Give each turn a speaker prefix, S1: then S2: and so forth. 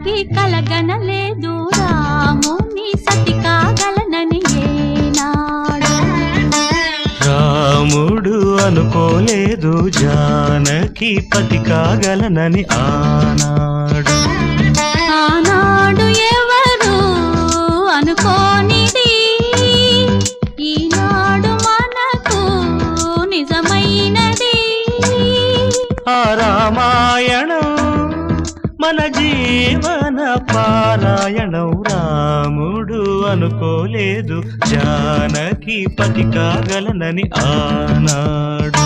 S1: జానకి కలగనలేదు రాముని సతి కాగలనని ఏనాడు.
S2: రాముడు అనుకోలేదు జానకి పతి కాగలనని ఆనాడు.
S1: ఆనాడు ఎవరు అనుకోనిది ఈనాడు మనకు నిజమైనది.
S2: ఆ రామాయణం మన జీవన పారాయణం. రాముడు అనుకోలేదు జానకి పతి కాగలనని ఆనాడు.